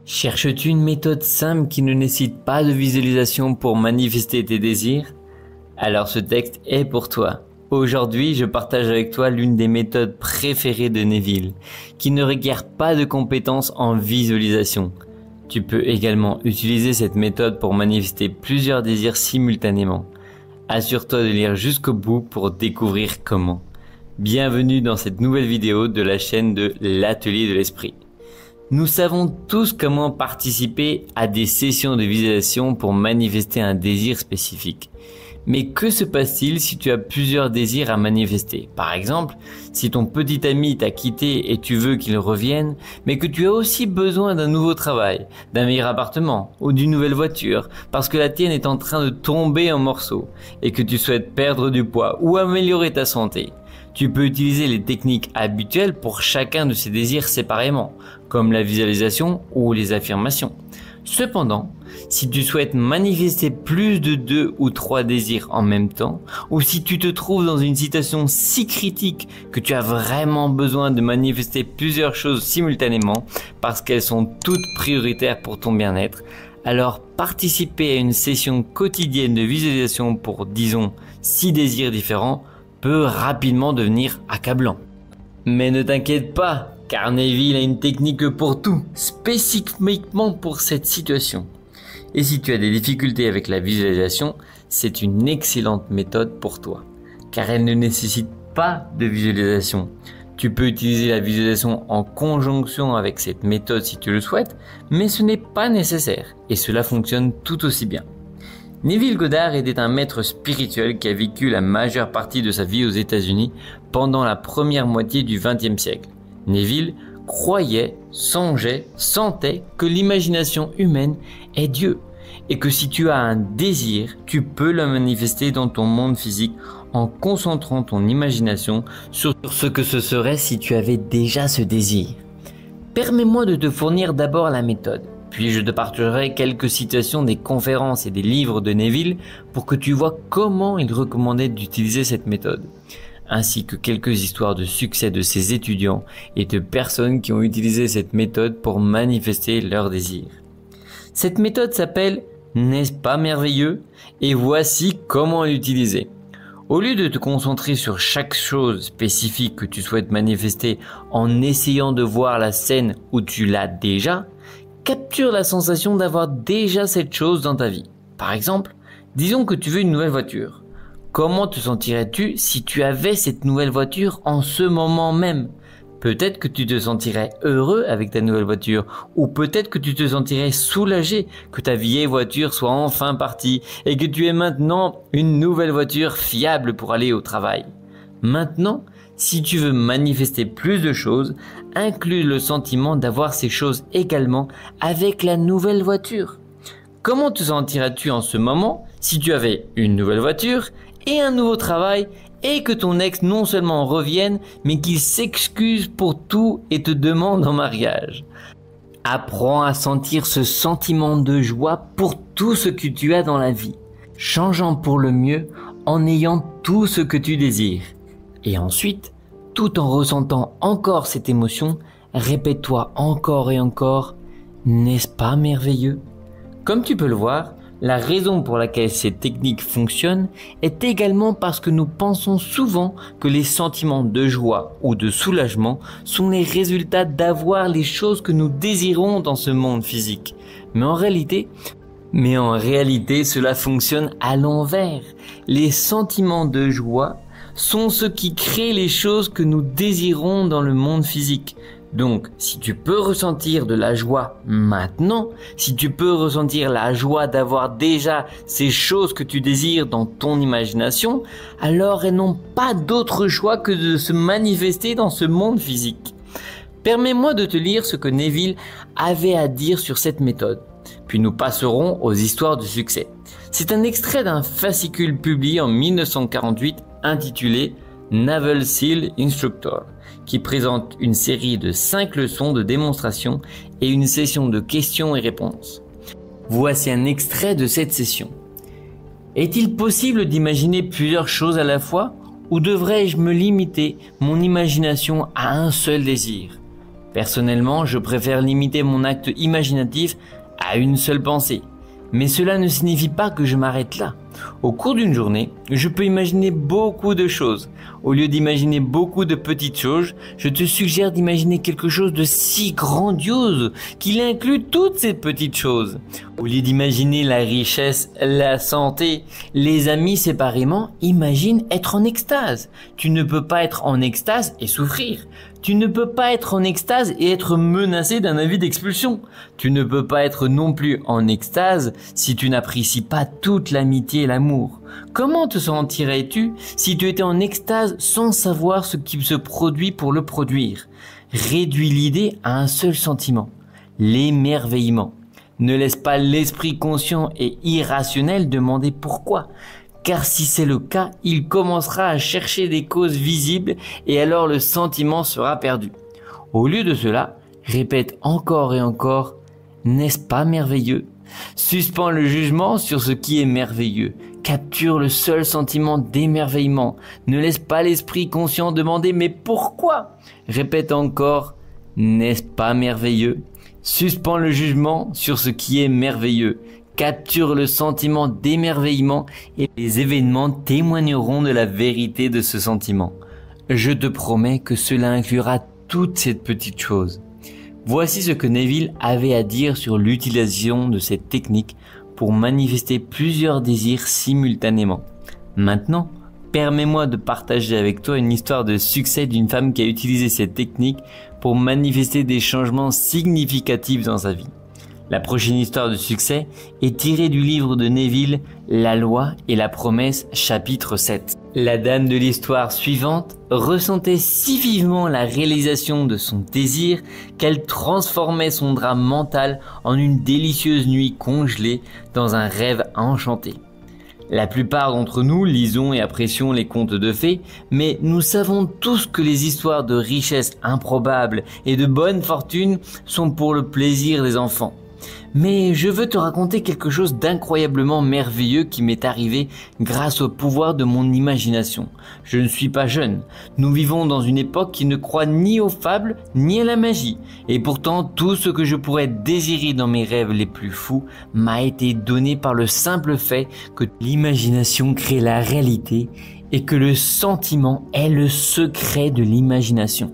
Cherches-tu une méthode simple qui ne nécessite pas de visualisation pour manifester tes désirs? Alors ce texte est pour toi. Aujourd'hui, je partage avec toi l'une des méthodes préférées de Neville, qui ne requiert pas de compétences en visualisation. Tu peux également utiliser cette méthode pour manifester plusieurs désirs simultanément. Assure-toi de lire jusqu'au bout pour découvrir comment. Bienvenue dans cette nouvelle vidéo de la chaîne de l'Atelier de l'Esprit. Nous savons tous comment participer à des sessions de visualisation pour manifester un désir spécifique. Mais que se passe-t-il si tu as plusieurs désirs à manifester? Par exemple, si ton petit ami t'a quitté et tu veux qu'il revienne, mais que tu as aussi besoin d'un nouveau travail, d'un meilleur appartement ou d'une nouvelle voiture, parce que la tienne est en train de tomber en morceaux et que tu souhaites perdre du poids ou améliorer ta santé. Tu peux utiliser les techniques habituelles pour chacun de ces désirs séparément, comme la visualisation ou les affirmations. Cependant, si tu souhaites manifester plus de 2 ou 3 désirs en même temps, ou si tu te trouves dans une situation si critique que tu as vraiment besoin de manifester plusieurs choses simultanément parce qu'elles sont toutes prioritaires pour ton bien-être, alors participer à une session quotidienne de visualisation pour, disons, 6 désirs différents peut rapidement devenir accablant. Mais ne t'inquiète pas, car Neville a une technique pour tout, spécifiquement pour cette situation. Et si tu as des difficultés avec la visualisation, c'est une excellente méthode pour toi, car elle ne nécessite pas de visualisation. Tu peux utiliser la visualisation en conjonction avec cette méthode si tu le souhaites, mais ce n'est pas nécessaire, et cela fonctionne tout aussi bien. Neville Goddard était un maître spirituel qui a vécu la majeure partie de sa vie aux États-Unis pendant la première moitié du XXe siècle. Neville croyait, songeait, sentait que l'imagination humaine est Dieu et que si tu as un désir, tu peux le manifester dans ton monde physique en concentrant ton imagination sur ce que ce serait si tu avais déjà ce désir. Permets-moi de te fournir d'abord la méthode. Puis je te partagerai quelques citations des conférences et des livres de Neville pour que tu vois comment il recommandait d'utiliser cette méthode, ainsi que quelques histoires de succès de ses étudiants et de personnes qui ont utilisé cette méthode pour manifester leurs désirs. Cette méthode s'appelle « N'est-ce pas merveilleux ?» et voici comment l'utiliser. Au lieu de te concentrer sur chaque chose spécifique que tu souhaites manifester en essayant de voir la scène où tu l'as déjà, capture la sensation d'avoir déjà cette chose dans ta vie. Par exemple, disons que tu veux une nouvelle voiture. Comment te sentirais-tu si tu avais cette nouvelle voiture en ce moment même? Peut-être que tu te sentirais heureux avec ta nouvelle voiture, ou peut-être que tu te sentirais soulagé que ta vieille voiture soit enfin partie et que tu aies maintenant une nouvelle voiture fiable pour aller au travail. Maintenant, si tu veux manifester plus de choses, inclus le sentiment d'avoir ces choses également avec la nouvelle voiture. Comment te sentirais-tu en ce moment si tu avais une nouvelle voiture et un nouveau travail et que ton ex non seulement revienne, mais qu'il s'excuse pour tout et te demande en mariage? Apprends à sentir ce sentiment de joie pour tout ce que tu as dans la vie, changeant pour le mieux en ayant tout ce que tu désires. Et ensuite, tout en ressentant encore cette émotion, répète-toi encore et encore « N'est-ce pas merveilleux ?» Comme tu peux le voir, la raison pour laquelle cette technique fonctionne est également parce que nous pensons souvent que les sentiments de joie ou de soulagement sont les résultats d'avoir les choses que nous désirons dans ce monde physique. Mais en réalité, cela fonctionne à l'envers. Les sentiments de joie sont ce qui crée les choses que nous désirons dans le monde physique. Donc, si tu peux ressentir de la joie maintenant, si tu peux ressentir la joie d'avoir déjà ces choses que tu désires dans ton imagination, alors elles n'ont pas d'autre choix que de se manifester dans ce monde physique. Permets-moi de te lire ce que Neville avait à dire sur cette méthode. Puis nous passerons aux histoires de succès. C'est un extrait d'un fascicule publié en 1948 intitulé Naval Seal Instructor, qui présente une série de 5 leçons de démonstration et une session de questions et réponses. Voici un extrait de cette session. Est-il possible d'imaginer plusieurs choses à la fois ou devrais-je me limiter mon imagination à un seul désir? Personnellement, je préfère limiter mon acte imaginatif à une seule pensée. Mais cela ne signifie pas que je m'arrête là. Au cours d'une journée, je peux imaginer beaucoup de choses. Au lieu d'imaginer beaucoup de petites choses, je te suggère d'imaginer quelque chose de si grandiose qu'il inclut toutes ces petites choses. Au lieu d'imaginer la richesse, la santé, les amis séparément, imagine être en extase. Tu ne peux pas être en extase et souffrir. Tu ne peux pas être en extase et être menacé d'un avis d'expulsion. Tu ne peux pas être non plus en extase si tu n'apprécies pas toute l'amitié et l'amour. Comment te sentirais-tu si tu étais en extase sans savoir ce qui se produit pour le produire? Réduis l'idée à un seul sentiment, l'émerveillement. Ne laisse pas l'esprit conscient et irrationnel demander pourquoi. Car si c'est le cas, il commencera à chercher des causes visibles et alors le sentiment sera perdu. Au lieu de cela, répète encore et encore « N'est-ce pas merveilleux ?» Suspends le jugement sur ce qui est merveilleux. Capture le seul sentiment d'émerveillement. Ne laisse pas l'esprit conscient demander « Mais pourquoi ?» Répète encore « N'est-ce pas merveilleux ?» Suspends le jugement sur ce qui est merveilleux. Capture le sentiment d'émerveillement et les événements témoigneront de la vérité de ce sentiment. Je te promets que cela inclura toutes ces petites choses. Voici ce que Neville avait à dire sur l'utilisation de cette technique pour manifester plusieurs désirs simultanément. Maintenant, permets-moi de partager avec toi une histoire de succès d'une femme qui a utilisé cette technique pour manifester des changements significatifs dans sa vie. La prochaine histoire de succès est tirée du livre de Neville, La loi et la promesse, chapitre 7. La dame de l'histoire suivante ressentait si vivement la réalisation de son désir qu'elle transformait son drame mental en une délicieuse nuit congelée dans un rêve enchanté. La plupart d'entre nous lisons et apprécions les contes de fées, mais nous savons tous que les histoires de richesse improbable et de bonne fortune sont pour le plaisir des enfants. Mais je veux te raconter quelque chose d'incroyablement merveilleux qui m'est arrivé grâce au pouvoir de mon imagination. Je ne suis pas jeune. Nous vivons dans une époque qui ne croit ni aux fables ni à la magie. Et pourtant, tout ce que je pourrais désirer dans mes rêves les plus fous m'a été donné par le simple fait que l'imagination crée la réalité et que le sentiment est le secret de l'imagination.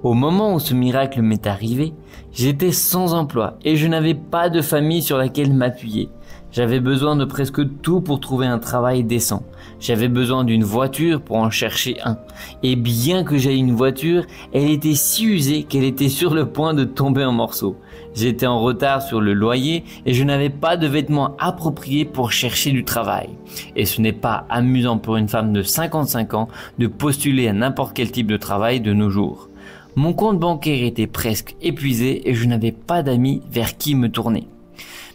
Au moment où ce miracle m'est arrivé, j'étais sans emploi et je n'avais pas de famille sur laquelle m'appuyer. J'avais besoin de presque tout pour trouver un travail décent. J'avais besoin d'une voiture pour en chercher un. Et bien que j'aie une voiture, elle était si usée qu'elle était sur le point de tomber en morceaux. J'étais en retard sur le loyer et je n'avais pas de vêtements appropriés pour chercher du travail. Et ce n'est pas amusant pour une femme de 55 ans de postuler à n'importe quel type de travail de nos jours. Mon compte bancaire était presque épuisé et je n'avais pas d'amis vers qui me tourner.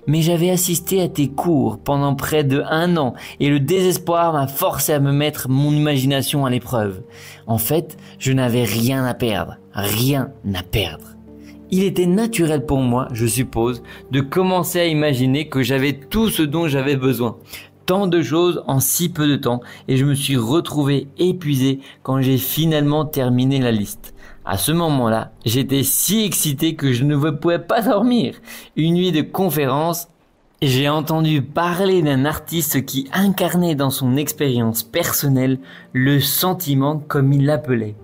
Mais j'avais assisté à tes cours pendant près de 1 an et le désespoir m'a forcé à me mettre mon imagination à l'épreuve. En fait, je n'avais rien à perdre, rien à perdre. Il était naturel pour moi, je suppose, de commencer à imaginer que j'avais tout ce dont j'avais besoin. Tant de choses en si peu de temps et je me suis retrouvé épuisé quand j'ai finalement terminé la liste. À ce moment-là, j'étais si excité que je ne pouvais pas dormir. Une nuit de conférence, j'ai entendu parler d'un artiste qui incarnait dans son expérience personnelle le sentiment comme il l'appelait.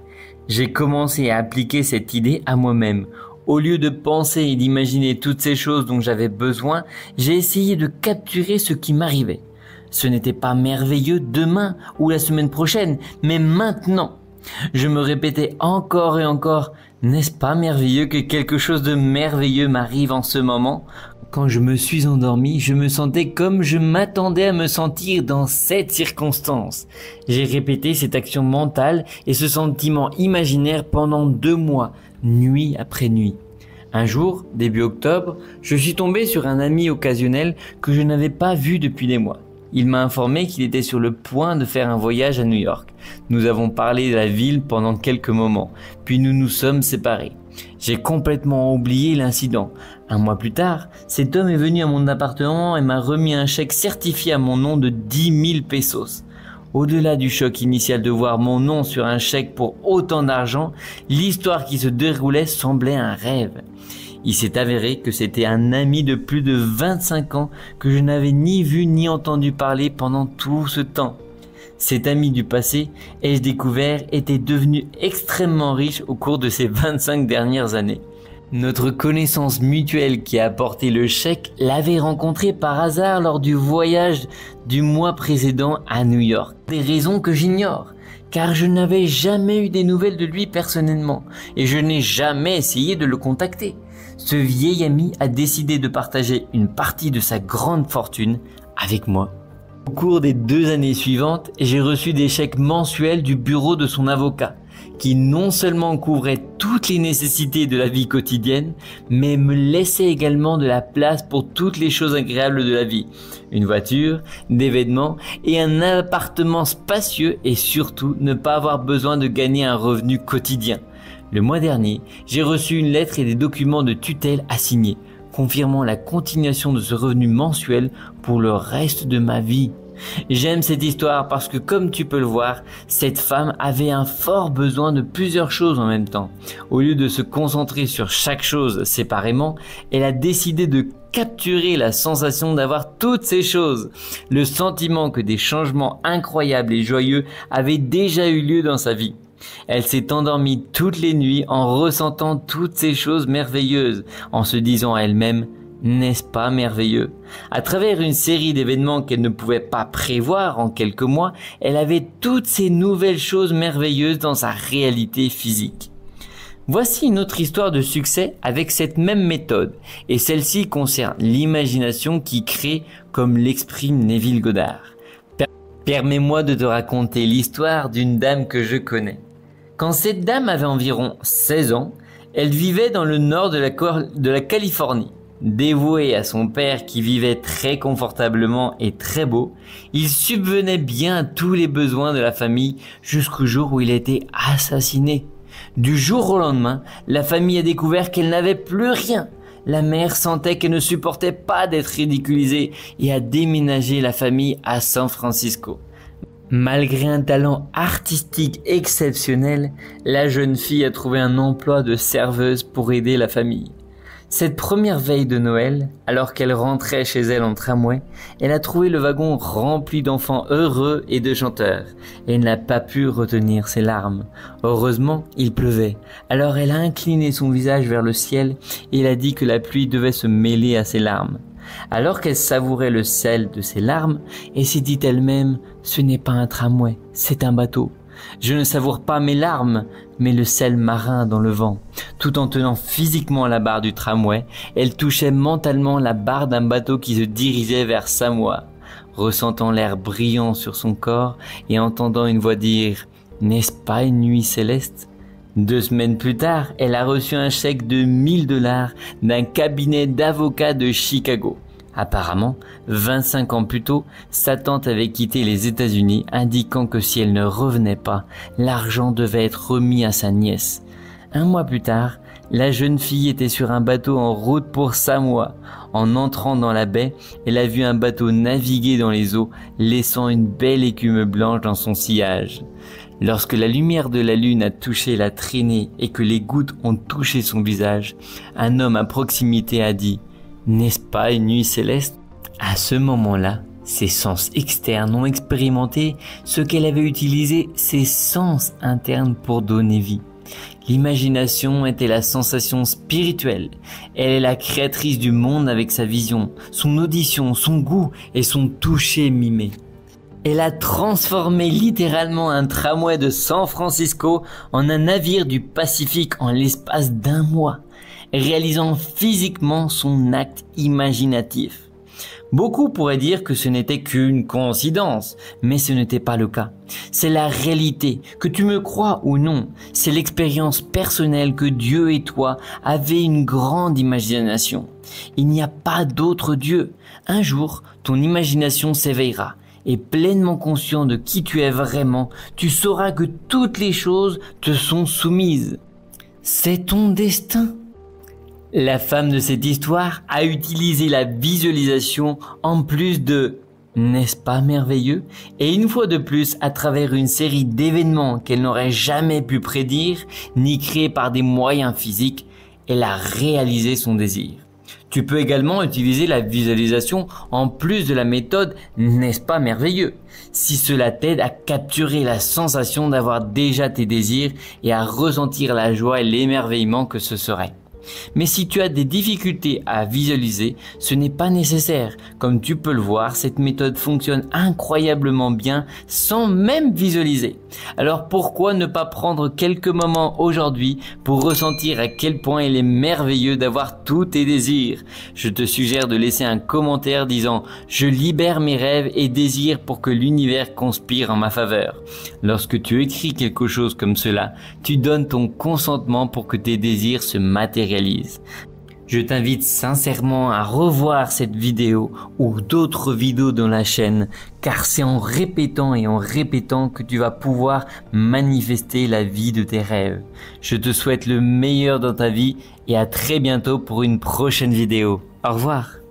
J'ai commencé à appliquer cette idée à moi-même. Au lieu de penser et d'imaginer toutes ces choses dont j'avais besoin, j'ai essayé de capturer ce qui m'arrivait. Ce n'était pas merveilleux demain ou la semaine prochaine, mais maintenant. Je me répétais encore et encore, n'est-ce pas merveilleux que quelque chose de merveilleux m'arrive en ce moment? Quand je me suis endormi, je me sentais comme je m'attendais à me sentir dans cette circonstance. J'ai répété cette action mentale et ce sentiment imaginaire pendant 2 mois, nuit après nuit. Un jour, début octobre, je suis tombé sur un ami occasionnel que je n'avais pas vu depuis des mois. Il m'a informé qu'il était sur le point de faire un voyage à New York. Nous avons parlé de la ville pendant quelques moments, puis nous nous sommes séparés. J'ai complètement oublié l'incident. 1 mois plus tard, cet homme est venu à mon appartement et m'a remis un chèque certifié à mon nom de 10 000 pesos. Au-delà du choc initial de voir mon nom sur un chèque pour autant d'argent, l'histoire qui se déroulait semblait un rêve. Il s'est avéré que c'était un ami de plus de 25 ans que je n'avais ni vu ni entendu parler pendant tout ce temps. Cet ami du passé, ai-je découvert, était devenu extrêmement riche au cours de ces 25 dernières années. Notre connaissance mutuelle qui a apporté le chèque l'avait rencontré par hasard lors du voyage du mois précédent à New York. Des raisons que j'ignore, car je n'avais jamais eu des nouvelles de lui personnellement et je n'ai jamais essayé de le contacter. Ce vieil ami a décidé de partager une partie de sa grande fortune avec moi. Au cours des 2 années suivantes, j'ai reçu des chèques mensuels du bureau de son avocat, qui non seulement couvrait toutes les nécessités de la vie quotidienne, mais me laissait également de la place pour toutes les choses agréables de la vie. Une voiture, des vêtements et un appartement spacieux et surtout ne pas avoir besoin de gagner un revenu quotidien. Le mois dernier, j'ai reçu une lettre et des documents de tutelle à signer, confirmant la continuation de ce revenu mensuel pour le reste de ma vie. J'aime cette histoire parce que, comme tu peux le voir, cette femme avait un fort besoin de plusieurs choses en même temps. Au lieu de se concentrer sur chaque chose séparément, elle a décidé de capturer la sensation d'avoir toutes ces choses. Le sentiment que des changements incroyables et joyeux avaient déjà eu lieu dans sa vie. Elle s'est endormie toutes les nuits en ressentant toutes ces choses merveilleuses, en se disant à elle-même « N'est-ce pas merveilleux ?» À travers une série d'événements qu'elle ne pouvait pas prévoir en quelques mois, elle avait toutes ces nouvelles choses merveilleuses dans sa réalité physique. Voici une autre histoire de succès avec cette même méthode, et celle-ci concerne l'imagination qui crée, comme l'exprime Neville Goddard. Permets-moi de te raconter l'histoire d'une dame que je connais. Quand cette dame avait environ 16 ans, elle vivait dans le nord de la Californie. Dévouée à son père qui vivait très confortablement et très beau, il subvenait bien à tous les besoins de la famille jusqu'au jour où il a été assassiné. Du jour au lendemain, la famille a découvert qu'elle n'avait plus rien. La mère sentait qu'elle ne supportait pas d'être ridiculisée et a déménagé la famille à San Francisco. Malgré un talent artistique exceptionnel, la jeune fille a trouvé un emploi de serveuse pour aider la famille. Cette première veille de Noël, alors qu'elle rentrait chez elle en tramway, elle a trouvé le wagon rempli d'enfants heureux et de chanteurs, et n'a pas pu retenir ses larmes. Heureusement, il pleuvait, alors elle a incliné son visage vers le ciel et elle a dit que la pluie devait se mêler à ses larmes. Alors qu'elle savourait le sel de ses larmes, elle s'est dit elle-même « Ce n'est pas un tramway, c'est un bateau. Je ne savoure pas mes larmes, mais le sel marin dans le vent. » Tout en tenant physiquement la barre du tramway, elle touchait mentalement la barre d'un bateau qui se dirigeait vers Samoa. Ressentant l'air brillant sur son corps et entendant une voix dire « N'est-ce pas une nuit céleste ?» 2 semaines plus tard, elle a reçu un chèque de 1 000 $ d'un cabinet d'avocats de Chicago. Apparemment, 25 ans plus tôt, sa tante avait quitté les États-Unis, indiquant que si elle ne revenait pas, l'argent devait être remis à sa nièce. 1 mois plus tard, la jeune fille était sur un bateau en route pour Samoa. En entrant dans la baie, elle a vu un bateau naviguer dans les eaux, laissant une belle écume blanche dans son sillage. Lorsque la lumière de la lune a touché la traînée et que les gouttes ont touché son visage, un homme à proximité a dit « N'est-ce pas une nuit céleste ?» À ce moment-là, ses sens externes ont expérimenté ce qu'elle avait utilisé ses sens internes pour donner vie. L'imagination était la sensation spirituelle. Elle est la créatrice du monde avec sa vision, son audition, son goût et son toucher mimé. Elle a transformé littéralement un tramway de San Francisco en un navire du Pacifique en l'espace d'1 mois, réalisant physiquement son acte imaginatif. Beaucoup pourraient dire que ce n'était qu'une coïncidence, mais ce n'était pas le cas. C'est la réalité, que tu me crois ou non, c'est l'expérience personnelle que Dieu et toi avez une grande imagination. Il n'y a pas d'autre Dieu. Un jour, ton imagination s'éveillera. Et pleinement conscient de qui tu es vraiment, tu sauras que toutes les choses te sont soumises. C'est ton destin. La femme de cette histoire a utilisé la visualisation en plus de N'est-ce pas merveilleux? Et une fois de plus, à travers une série d'événements qu'elle n'aurait jamais pu prédire, ni créer par des moyens physiques, elle a réalisé son désir. Tu peux également utiliser la visualisation en plus de la méthode n'est-ce pas merveilleux? Si cela t'aide à capturer la sensation d'avoir déjà tes désirs et à ressentir la joie et l'émerveillement que ce serait. Mais si tu as des difficultés à visualiser, ce n'est pas nécessaire. Comme tu peux le voir, cette méthode fonctionne incroyablement bien sans même visualiser. Alors pourquoi ne pas prendre quelques moments aujourd'hui pour ressentir à quel point il est merveilleux d'avoir tous tes désirs? Je te suggère de laisser un commentaire disant « Je libère mes rêves et désirs pour que l'univers conspire en ma faveur ». Lorsque tu écris quelque chose comme cela, tu donnes ton consentement pour que tes désirs se matérialisent. Je t'invite sincèrement à revoir cette vidéo ou d'autres vidéos dans la chaîne, car c'est en répétant et en répétant que tu vas pouvoir manifester la vie de tes rêves. Je te souhaite le meilleur dans ta vie et à très bientôt pour une prochaine vidéo. Au revoir.